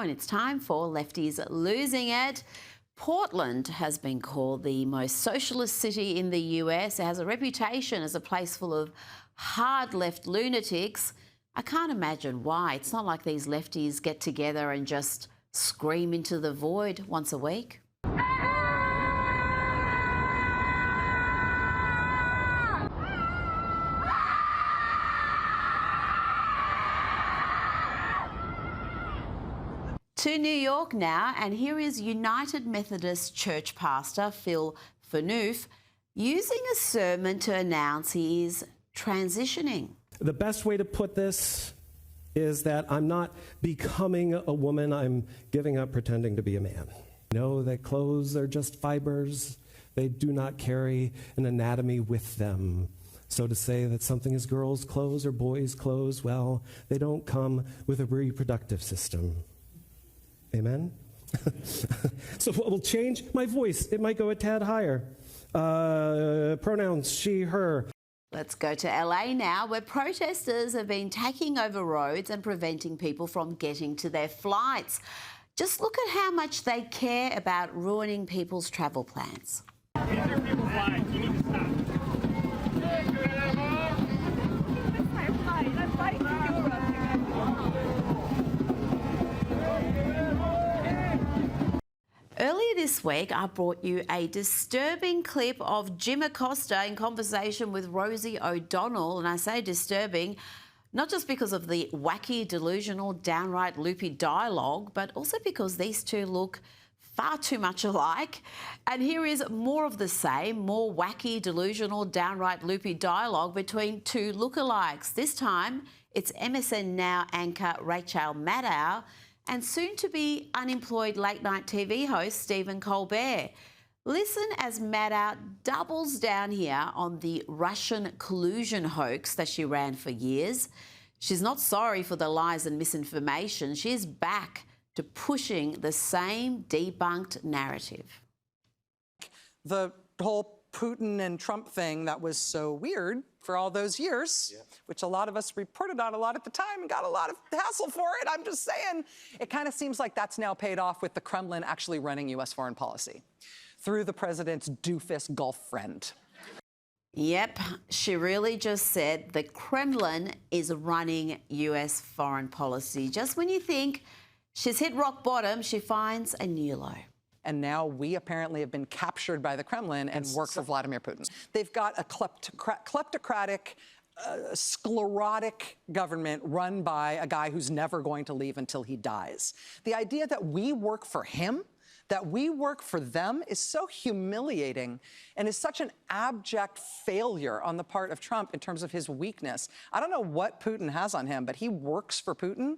And it's time for Lefties Losing It. Portland has been called the most socialist city in the US. It has a reputation as a place full of hard left lunatics. I can't imagine why. It's not like these lefties get together and just scream into the void once a week. To New York now, and here is United Methodist Church pastor Phil Phaneuf using a sermon to announce he is transitioning. The best way to put this is that I'm not becoming a woman, I'm giving up pretending to be a man. I know that clothes are just fibers, they do not carry an anatomy with them. So to say that something is girls' clothes or boys' clothes, well, they don't come with a reproductive system. Amen? So what will change? My voice. It might go a tad higher. Pronouns, she, her. Let's go to LA now, where protesters have been taking over roads and preventing people from getting to their flights. Just look at how much they care about ruining people's travel plans. These are people's lives. You need to stop. Earlier this week, I brought you a disturbing clip of Jim Acosta in conversation with Rosie O'Donnell. And I say disturbing, not just because of the wacky, delusional, downright loopy dialogue, but also because these two look far too much alike. And here is more of the same, more wacky, delusional, downright loopy dialogue between two lookalikes. This time, it's MSN Now anchor Rachel Maddow and soon-to-be unemployed late-night TV host Stephen Colbert. Listen as Maddow doubles down here on the Russian collusion hoax that she ran for years. She's not sorry for the lies and misinformation. She's back to pushing the same debunked narrative. The whole Putin and Trump thing that was so weird for all those years, which a lot of us reported on a lot at the time and got a lot of hassle for it. I'm just saying, it kind of seems like that's now paid off with the Kremlin actually running U.S. foreign policy through the president's doofus Gulf friend. Yep, she really just said the Kremlin is running U.S. foreign policy. Just when you think she's hit rock bottom, she finds a new low. And now we apparently have been captured by the Kremlin and work for Vladimir Putin. They've got a kleptocratic, sclerotic government run by a guy who's never going to leave until he dies. The idea that we work for him, that we work for them, is so humiliating and is such an abject failure on the part of Trump in terms of his weakness. I don't know what Putin has on him, but he works for Putin,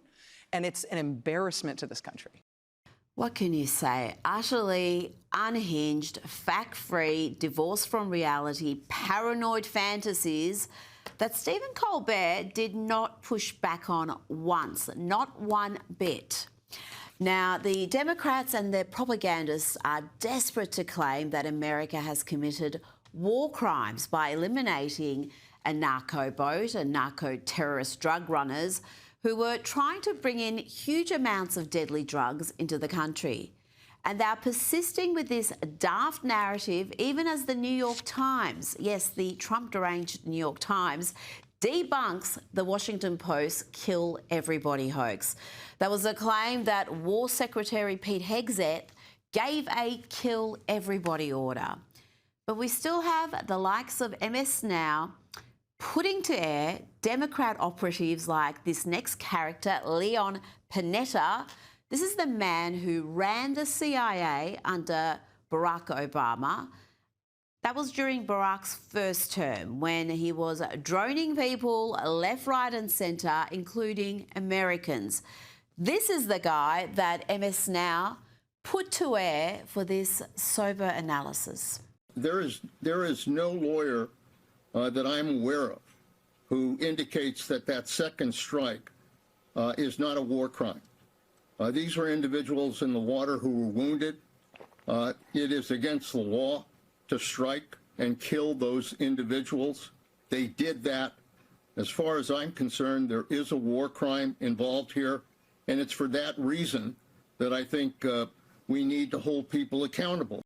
and it's an embarrassment to this country. What can you say? Utterly unhinged, fact-free, divorced from reality, paranoid fantasies that Stephen Colbert did not push back on once, not one bit. Now, the Democrats and their propagandists are desperate to claim that America has committed war crimes by eliminating a narco boat and narco-terrorist drug runners who were trying to bring in huge amounts of deadly drugs into the country. And they're persisting with this daft narrative, even as the New York Times, yes, the Trump-deranged New York Times, debunks the Washington Post kill everybody hoax. There was a claim that War Secretary Pete Hegseth gave a kill everybody order. But we still have the likes of MS Now putting to air Democrat operatives like this next character, Leon Panetta. This is the man who ran the CIA under Barack Obama. That was during Barack's first term, when he was droning people left, right and centre, including Americans. This is the guy that MS Now put to air for this sober analysis. There is no lawyer that I'm aware of who indicates that that second strike is not a war crime. These were individuals in the water who were wounded. It is against the law to strike and kill those individuals. They did that. As far as I'm concerned, there is a war crime involved here, and it's for that reason that I think we need to hold people accountable.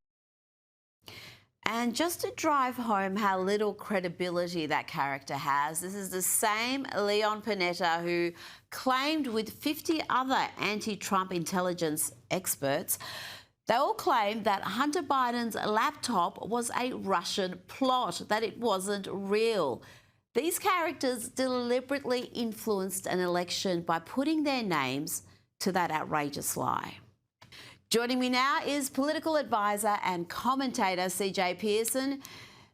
And just to drive home how little credibility that character has, this is the same Leon Panetta who claimed with 50 other anti-Trump intelligence experts, they all claimed that Hunter Biden's laptop was a Russian plot, that it wasn't real. These characters deliberately influenced an election by putting their names to that outrageous lie. Joining me now is political advisor and commentator CJ Pearson.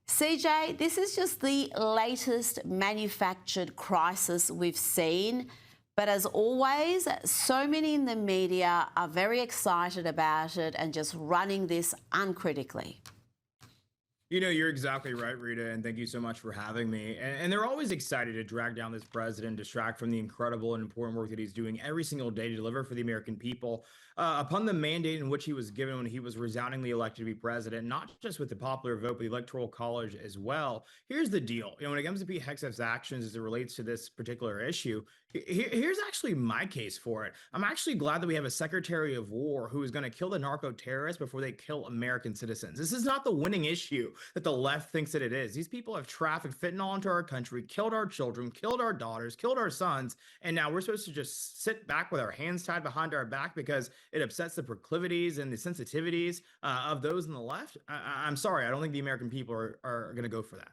CJ, this is just the latest manufactured crisis we've seen. But as always, so many in the media are very excited about it and just running this uncritically. You know, you're exactly right, Rita, and thank you so much for having me. And they're always excited to drag down this president, distract from the incredible and important work that he's doing every single day to deliver for the American people upon the mandate in which he was given when he was resoundingly elected to be president, not just with the popular vote, but the Electoral College as well. Here's the deal. You know, when it comes to Pete Hegseth's actions as it relates to this particular issue, here's actually my case for it. I'm actually glad that we have a Secretary of War who is going to kill the narco-terrorists before they kill American citizens. This is not the winning issue that the left thinks that it is. These people have trafficked fentanyl into our country, killed our children, killed our daughters, killed our sons, and now we're supposed to just sit back with our hands tied behind our back because it upsets the proclivities and the sensitivities of those on the left. I'm sorry, I don't think the American people are going to go for that.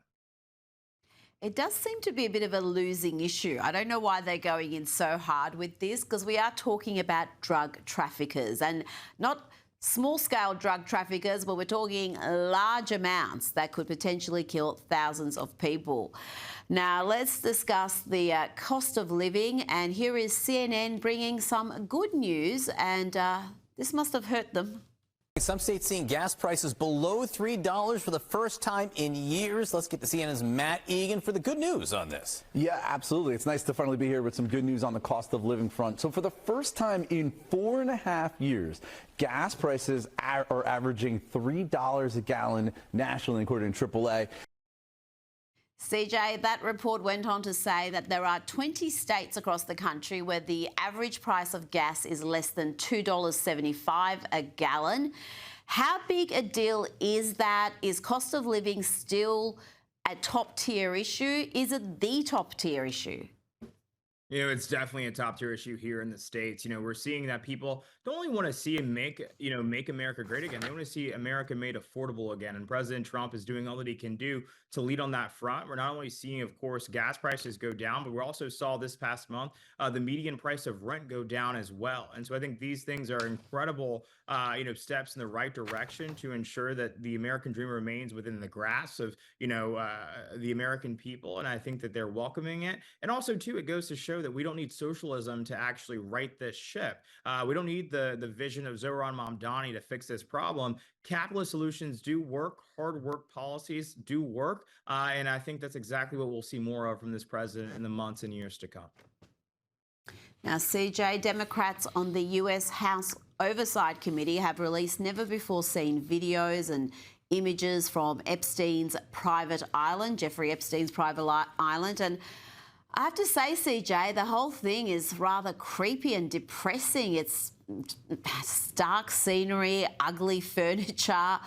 It does seem to be a bit of a losing issue. I don't know why they're going in so hard with this, because we are talking about drug traffickers and not small-scale drug traffickers, but we're talking large amounts that could potentially kill thousands of people. Now, let's discuss the cost of living. And here is CNN bringing some good news, and this must have hurt them. Some states seeing gas prices below $3 for the first time in years. Let's get to CNN's Matt Egan for the good news on this. Yeah, absolutely. It's nice to finally be here with some good news on the cost of living front. So for the first time in 4.5 years, gas prices are averaging $3 a gallon nationally, according to AAA. CJ, that report went on to say that there are 20 states across the country where the average price of gas is less than $2.75 a gallon. How big a deal is that? Is cost of living still a top-tier issue? Is it the top-tier issue? You know, it's definitely a top tier issue here in the States. You know, we're seeing that people don't only want to see and make America great again. They want to see America made affordable again. And President Trump is doing all that he can do to lead on that front. We're not only seeing, of course, gas prices go down, but we also saw this past month the median price of rent go down as well. And so I think these things are incredible, steps in the right direction to ensure that the American dream remains within the grasp of, the American people. And I think that they're welcoming it. And also, too, it goes to show that we don't need socialism to actually right this ship. We don't need the vision of Zoran Mamdani to fix this problem. Capitalist solutions do work. Hard work policies do work. And I think that's exactly what we'll see more of from this president in the months and years to come. Now, CJ, Democrats on the US House Oversight Committee have released never-before-seen videos and images from Epstein's private island, Jeffrey Epstein's private island. And I have to say, CJ, the whole thing is rather creepy and depressing. It's stark scenery, ugly furniture.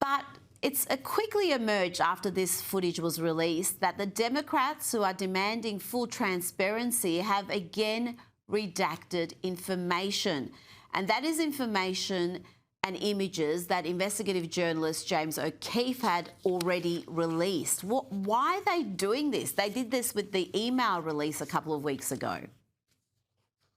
But it's quickly emerged after this footage was released that the Democrats who are demanding full transparency have again redacted information. And that is information and images that investigative journalist James O'Keefe had already released. Why are they doing this? They did this with the email release a couple of weeks ago.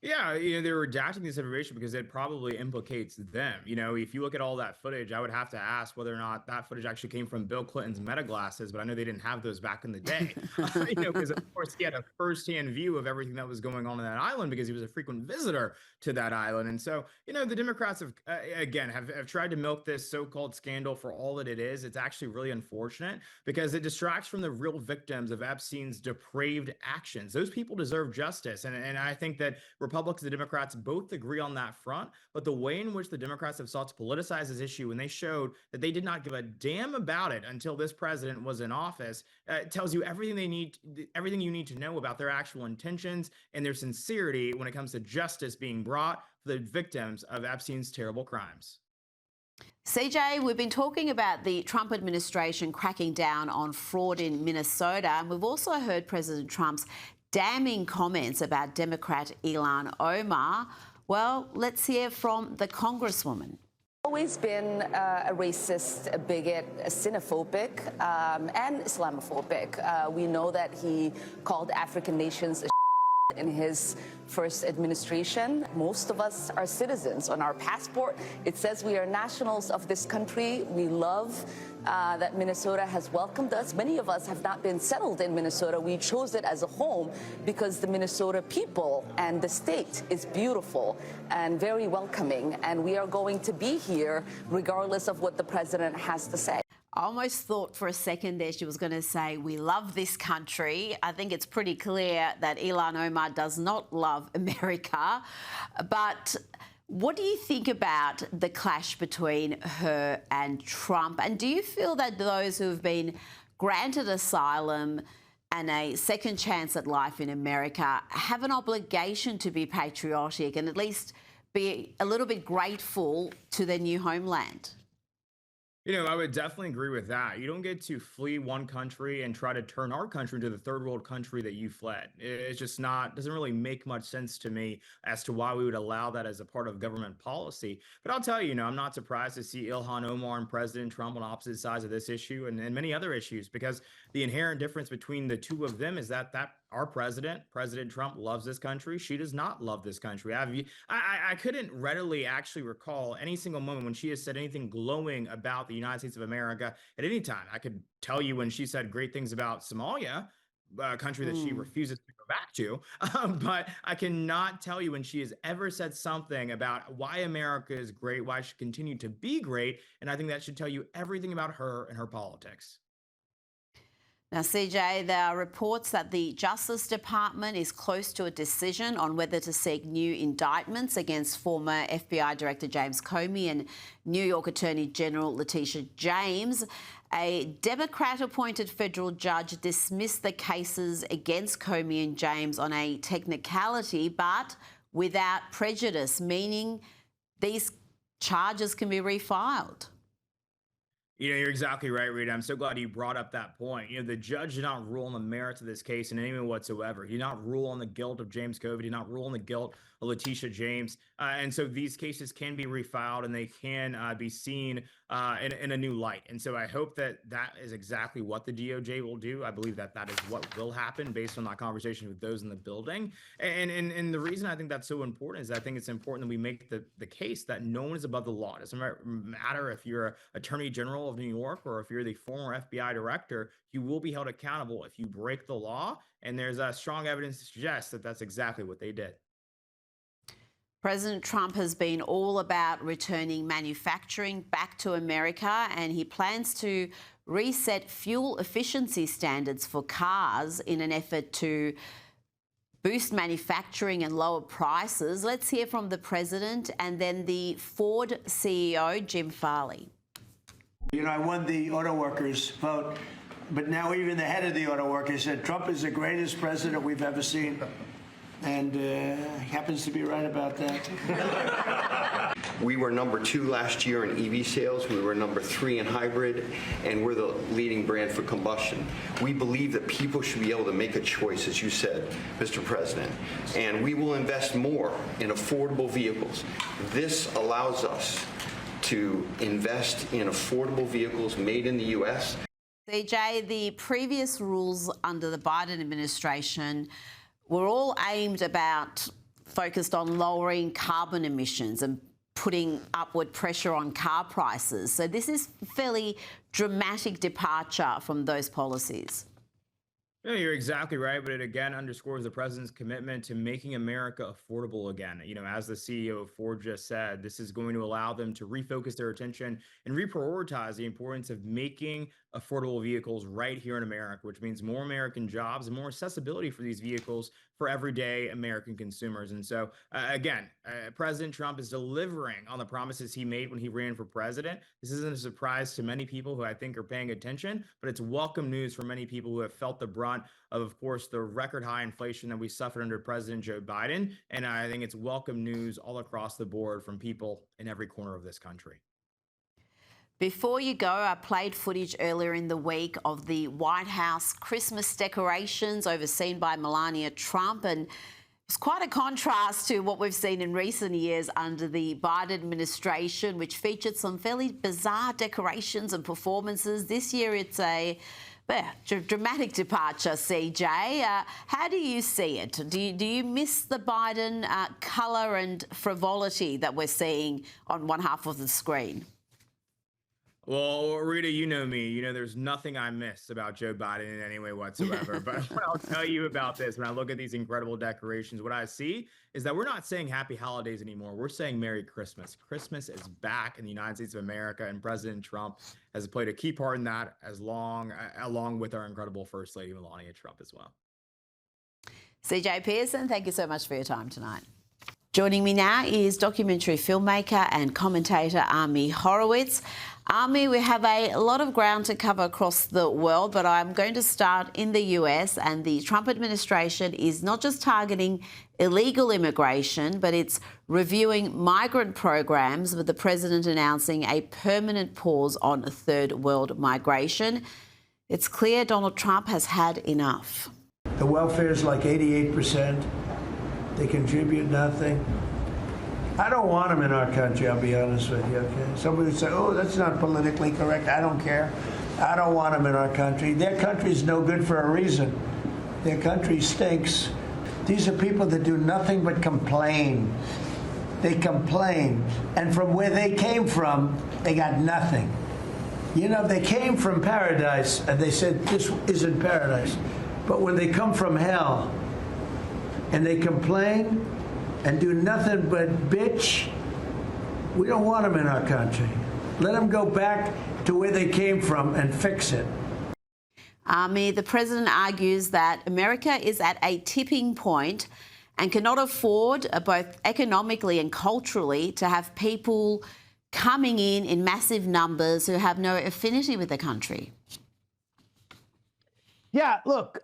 Yeah, they're redacting this information because it probably implicates them. If you look at all that footage, I would have to ask whether or not that footage actually came from Bill Clinton's Meta glasses, but I know they didn't have those back in the day. Because of course he had a firsthand view of everything that was going on that island because he was a frequent visitor to that island. And so, the Democrats have tried to milk this so-called scandal for all that it is. It's actually really unfortunate because it distracts from the real victims of Epstein's depraved actions. Those people deserve justice. And I think that Republicans and Democrats both agree on that front, but the way in which the Democrats have sought to politicize this issue, and they showed that they did not give a damn about it until this president was in office, tells you everything everything you need to know about their actual intentions and their sincerity when it comes to justice being brought for the victims of Epstein's terrible crimes. CJ, we've been talking about the Trump administration cracking down on fraud in Minnesota, and we've also heard President Trump's damning comments about Democrat Ilhan Omar. Well, let's hear from the Congresswoman. Always been a racist, a bigot, a xenophobic, and Islamophobic. We know that he called African nations a in his first administration. Most of us are citizens. On our passport, it says we are nationals of this country. We love that Minnesota has welcomed us. Many of us have not been settled in Minnesota. We chose it as a home because the Minnesota people and the state is beautiful and very welcoming. And we are going to be here regardless of what the president has to say. I almost thought for a second there she was going to say, we love this country. I think it's pretty clear that Ilhan Omar does not love America. But what do you think about the clash between her and Trump? And do you feel that those who have been granted asylum and a second chance at life in America have an obligation to be patriotic and at least be a little bit grateful to their new homeland? I would definitely agree with that. You don't get to flee one country and try to turn our country into the third world country that you fled. It's just doesn't really make much sense to me as to why we would allow that as a part of government policy. But I'll tell you, I'm not surprised to see Ilhan Omar and President Trump on opposite sides of this issue and many other issues, because the inherent difference between the two of them is that our President Trump, loves this country. She does not love this country. I couldn't readily actually recall any single moment when she has said anything glowing about the United States of America at any time. I could tell you when she said great things about Somalia, a country that she refuses to go back to. But I cannot tell you when she has ever said something about why America is great, why it should continue to be great. And I think that should tell you everything about her and her politics. Now, CJ, there are reports that the Justice Department is close to a decision on whether to seek new indictments against former FBI Director James Comey and New York Attorney General Letitia James. A Democrat-appointed federal judge dismissed the cases against Comey and James on a technicality, but without prejudice, meaning these charges can be refiled. You're exactly right, Rita. I'm so glad you brought up that point. The judge did not rule on the merits of this case in any way whatsoever. He did not rule on the guilt of James Comey. He did not rule on the guilt of Letitia James. And so these cases can be refiled and they can be seen in a new light. And so I hope that is exactly what the DOJ will do. I believe that is what will happen based on that conversation with those in the building. And the reason I think that's so important is I think it's important that we make the case that no one is above the law. It doesn't matter if you're an attorney general of New York or if you're the former FBI director, you will be held accountable if you break the law. And there's strong evidence to suggest that that's exactly what they did. President Trump has been all about returning manufacturing back to America, and he plans to reset fuel efficiency standards for cars in an effort to boost manufacturing and lower prices. Let's hear from the president and then the Ford CEO, Jim Farley. I won the auto workers vote, but now even the head of the auto workers said Trump is the greatest president we've ever seen. And happens to be right about that. We were number 2 last year in EV sales. We were number 3 in hybrid, and we're the leading brand for combustion. We believe that people should be able to make a choice, as you said, Mr. President, and we will invest more in affordable vehicles. This allows us to invest in affordable vehicles made in the U.S. CJ, the previous rules under the Biden administration were all focused on lowering carbon emissions and putting upward pressure on car prices. So this is a fairly dramatic departure from those policies. Yeah, you're exactly right, but it again underscores the president's commitment to making America affordable again. As the CEO of Ford just said, this is going to allow them to refocus their attention and reprioritize the importance of making affordable vehicles right here in America, which means more American jobs and more accessibility for these vehicles for everyday American consumers. And so, again, President Trump is delivering on the promises he made when he ran for president. This isn't a surprise to many people who I think are paying attention, but it's welcome news for many people who have felt the brunt of course, the record high inflation that we suffered under President Joe Biden. And I think it's welcome news all across the board from people in every corner of this country. Before you go, I played footage earlier in the week of the White House Christmas decorations overseen by Melania Trump, and it's quite a contrast to what we've seen in recent years under the Biden administration, which featured some fairly bizarre decorations and performances. This year it's a dramatic departure, CJ. How do you see it? Do you miss the Biden colour and frivolity that we're seeing on one half of the screen? Well, Rita, you know me. You know there's nothing I miss about Joe Biden in any way whatsoever. But what I'll tell you about this, when I look at these incredible decorations, what I see is that we're not saying happy holidays anymore. We're saying Merry Christmas. Christmas is back in the United States of America, and President Trump has played a key part in that, along with our incredible First Lady, Melania Trump, as well. CJ Pearson, thank you so much for your time tonight. Joining me now is documentary filmmaker and commentator Ami Horowitz. Ami, we have a lot of ground to cover across the world, but I'm going to start in the US, and the Trump administration is not just targeting illegal immigration, but it's reviewing migrant programs, with the president announcing a permanent pause on third world migration. It's clear Donald Trump has had enough. The welfare is like 88%. They contribute nothing. I don't want them in our country, I'll be honest with you, okay? Somebody would say, oh, that's not politically correct. I don't care. I don't want them in our country. Their country's no good for a reason. Their country stinks. These are people that do nothing but complain. They complain. And from where they came from, they got nothing. You know, they came from paradise, and they said, this isn't paradise. But when they come from hell, and they complain and do nothing but bitch, we don't want them in our country. Let them go back to where they came from and fix it. Ami, the president argues that America is at a tipping point and cannot afford, both economically and culturally, to have people coming in massive numbers who have no affinity with the country. Yeah, look,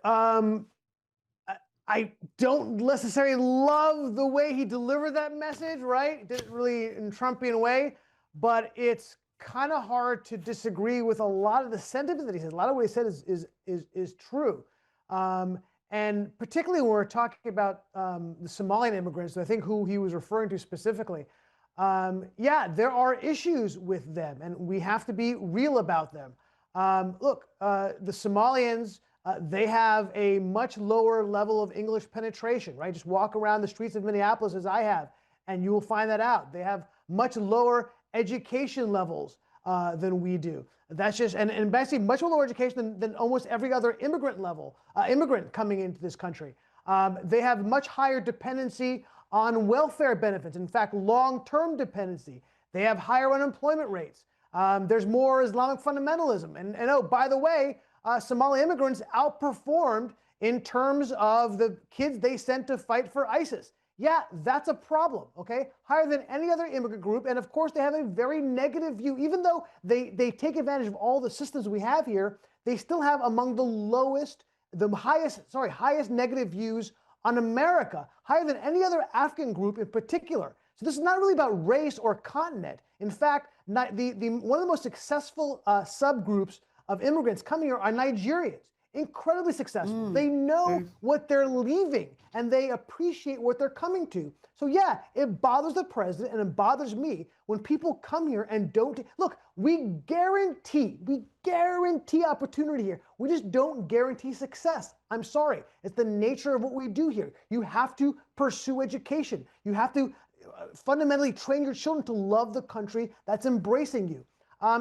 I don't necessarily love the way he delivered that message, right? Didn't really in Trumpian way, but it's kind of hard to disagree with a lot of the sentiment that he said. A lot of what he said is true. And particularly when we're talking about the Somalian immigrants, I think who he was referring to specifically. Yeah, there are issues with them, and we have to be real about them. Look, the Somalians, they have a much lower level of English penetration, right? Just walk around the streets of Minneapolis as I have, and you will find that out. They have much lower education levels than we do. That's just, and basically much lower education than almost every other immigrant coming into this country. They have much higher dependency on welfare benefits. In fact, long-term dependency. They have higher unemployment rates. There's more Islamic fundamentalism. And oh, by the way, Somali immigrants outperformed in terms of the kids they sent to fight for ISIS. Yeah, that's a problem, okay? Higher than any other immigrant group. And of course, they have a very negative view. Even though they take advantage of all the systems we have here, they still have among the highest negative views on America, higher than any other African group in particular. So this is not really about race or continent. In fact, one of the most successful subgroups of immigrants coming here are Nigerians. Incredibly successful. They know what they're leaving, and they appreciate what they're coming to. So yeah, it bothers the president and it bothers me when people come here and don't. Look, we guarantee opportunity here. We just don't guarantee success. I'm sorry. It's the nature of what we do here. You have to pursue education. You have to fundamentally train your children to love the country that's embracing you.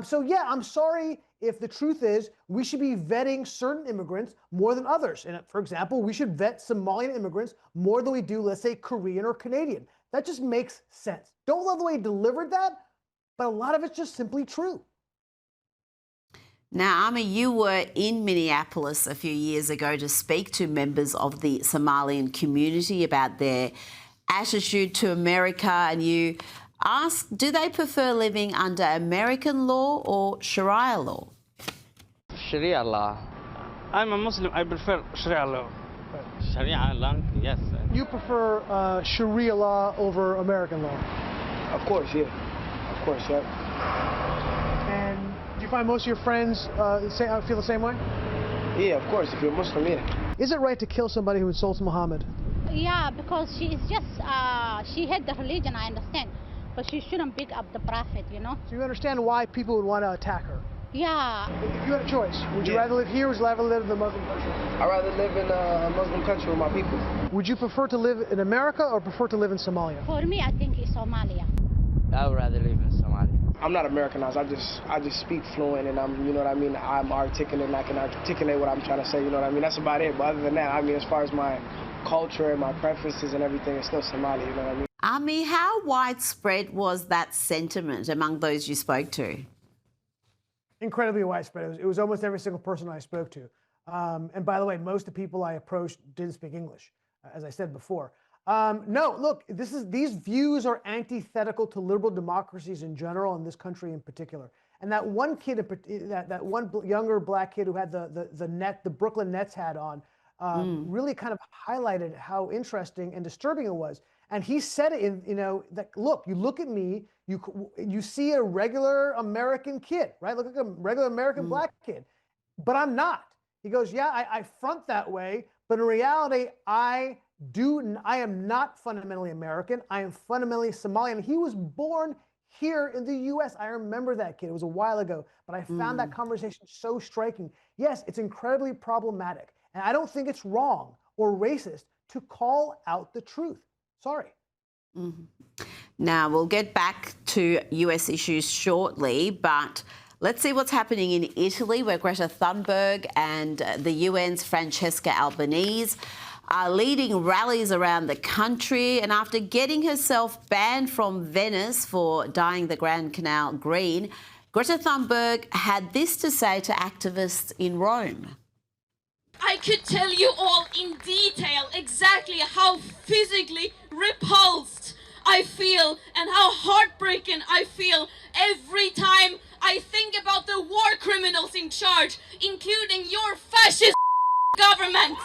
So yeah, I'm sorry if the truth is we should be vetting certain immigrants more than others. And for example, we should vet Somalian immigrants more than we do, let's say, Korean or Canadian. That just makes sense. Don't love the way he delivered that, but a lot of it's just simply true. Now, Ami, you were in Minneapolis a few years ago to speak to members of the Somalian community about their attitude to America, and you asked, do they prefer living under American law or Sharia law? Sharia law. I'm a Muslim. I prefer Sharia law. Sharia law, yes. You prefer Sharia law over American law? Of course, yeah. Of course, yeah. And do you find most of your friends feel the same way? Yeah, of course. If you're Muslim, yeah. Is it right to kill somebody who insults Muhammad? Yeah, because she is just, she had the religion, I understand. But she shouldn't pick up the prophet, you know? So you understand why people would want to attack her? Yeah. If you had a choice, would you rather live here or would you rather live in the Muslim country? I'd rather live in a Muslim country with my people. Would you prefer to live in America or prefer to live in Somalia? For me, I think it's Somalia. I would rather live in Somalia. I'm not Americanized. I just speak fluent, and you know what I mean? I'm articulate, and I can articulate what I'm trying to say, you know what I mean? That's about it. But other than that, I mean, as far as my culture and my preferences and everything, it's still Somali, you know what I mean? Ami, how widespread was that sentiment among those you spoke to? Incredibly widespread. It was almost every single person I spoke to. And by the way, most of the people I approached didn't speak English, as I said before. No, look, these views are antithetical to liberal democracies in general and this country in particular. And that one kid, that one younger black kid who had the Brooklyn Nets hat on, really kind of highlighted how interesting and disturbing it was. And he said it in, that look, you look at me, you see a regular American kid, right? Look like a regular American black kid, but I'm not. He goes, yeah, I front that way, but in reality, I am not fundamentally American. I am fundamentally Somali. And he was born here in the U.S. I remember that kid. It was a while ago, but I found that conversation so striking. Yes, it's incredibly problematic. And I don't think it's wrong or racist to call out the truth. Sorry. Now, we'll get back to US issues shortly, but let's see what's happening in Italy, where Greta Thunberg and the UN's Francesca Albanese are leading rallies around the country. And after getting herself banned from Venice for dyeing the Grand Canal green, Greta Thunberg had this to say to activists in Rome. I could tell you all in detail exactly how physically repulsed I feel and how heartbroken I feel every time I think about the war criminals in charge, including your fascist government.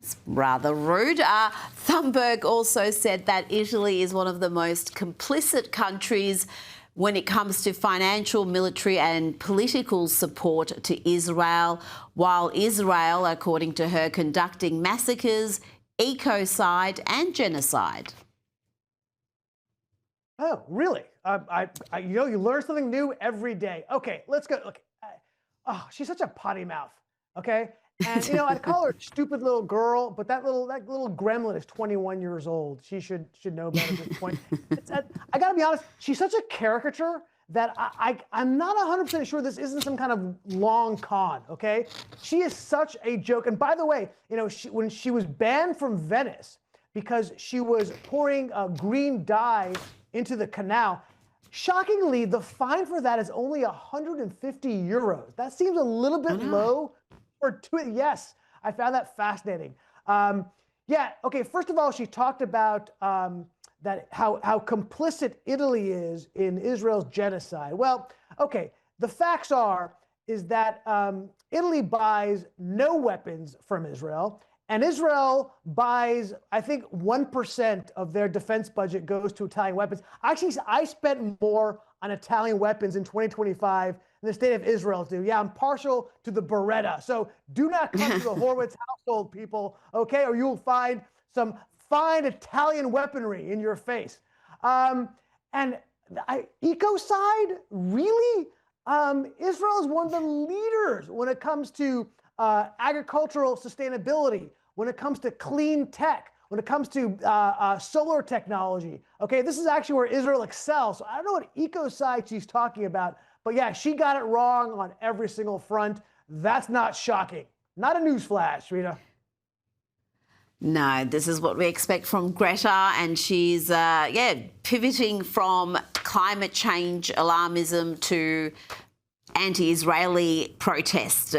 It's rather rude. Thunberg also said that Italy is one of the most complicit countries when it comes to financial, military and political support to Israel, while Israel, according to her, conducting massacres, ecocide and genocide. Oh, really? You learn something new every day. Okay, let's go. Look, she's such a potty mouth, okay? And, I'd call her a stupid little girl, but that little gremlin is 21 years old. She should know better at this point. I got to be honest, she's such a caricature that I'm not 100% sure this isn't some kind of long con, okay? She is such a joke. And by the way, when she was banned from Venice because she was pouring green dye into the canal, shockingly, the fine for that is only 150 euros. That seems a little bit low. Yes, I found that fascinating. Okay, first of all, she talked about that how complicit Italy is in Israel's genocide. Well, okay, the facts is that Italy buys no weapons from Israel, and Israel buys, I think, 1% of their defense budget goes to Italian weapons. Actually, I spent more on Italian weapons in 2025 than the state of Israel do. Yeah, I'm partial to the Beretta. So do not come to the Horowitz household, people, okay? Or you'll find some fine Italian weaponry in your face. Ecocide, really? Israel is one of the leaders when it comes to agricultural sustainability, when it comes to clean tech, when it comes to solar technology. Okay, this is actually where Israel excels. So I don't know what ecocide she's talking about, but yeah, she got it wrong on every single front. That's not shocking. Not a newsflash, Rita. No, this is what we expect from Greta, and she's, pivoting from climate change alarmism to anti-Israeli protests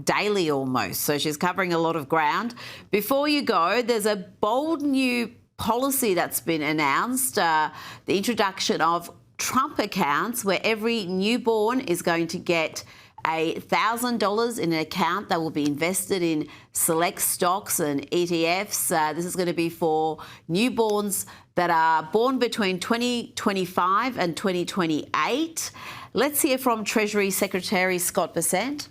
daily almost. So she's covering a lot of ground. Before you go, there's a bold new policy that's been announced, the introduction of Trump accounts, where every newborn is going to get $1,000 in an account that will be invested in select stocks and ETFs. This is going to be for newborns that are born between 2025 and 2028. Let's hear from Treasury Secretary Scott Bessent.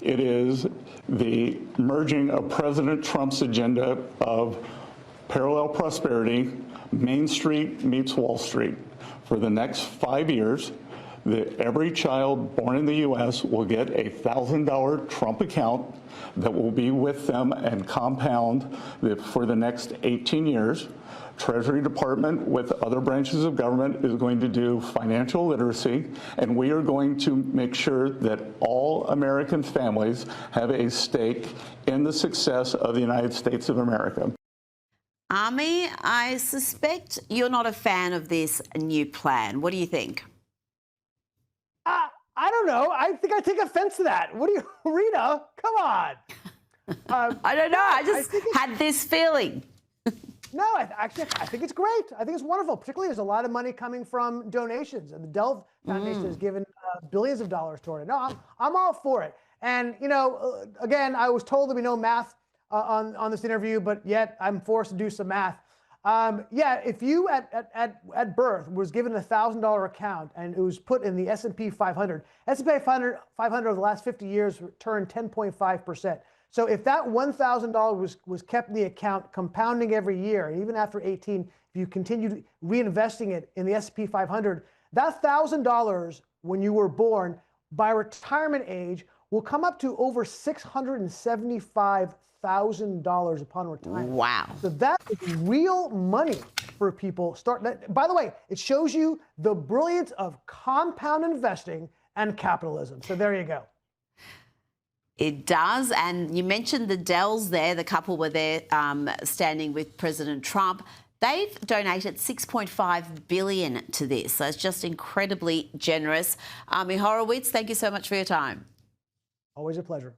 It is the merging of President Trump's agenda of parallel prosperity, Main Street meets Wall Street. For the next 5 years, every child born in the U.S. will get a $1,000 Trump account that will be with them and compound for the next 18 years. Treasury Department, with other branches of government, is going to do financial literacy, and we are going to make sure that all American families have a stake in the success of the United States of America. Ami, I suspect you're not a fan of this new plan. What do you think? I don't know. I think I take offense to that. What do you, Rita? Come on. I don't know. I just had this feeling. No, I think it's great. I think it's wonderful. Particularly, there's a lot of money coming from donations, and the Dell Foundation has given billions of dollars toward it. No, I'm all for it. And you know, again, I was told there'd be no math on this interview, but yet I'm forced to do some math. Yeah, if you at birth was given a $1,000 account and it was put in the S&P 500, S&P 500 over the last 50 years returned 10.5%. So if that $1,000 was kept in the account, compounding every year, and even after 18, if you continued reinvesting it in the S&P 500, that $1,000 when you were born, by retirement age, will come up to over $675,000 upon retirement. Wow. So that is real money for people. By the way, it shows you the brilliance of compound investing and capitalism. So there you go. It does. And you mentioned the Dells there. The couple were there standing with President Trump. They've donated $6.5 billion to this. So it's just incredibly generous. Ami Horowitz, thank you so much for your time. Always a pleasure.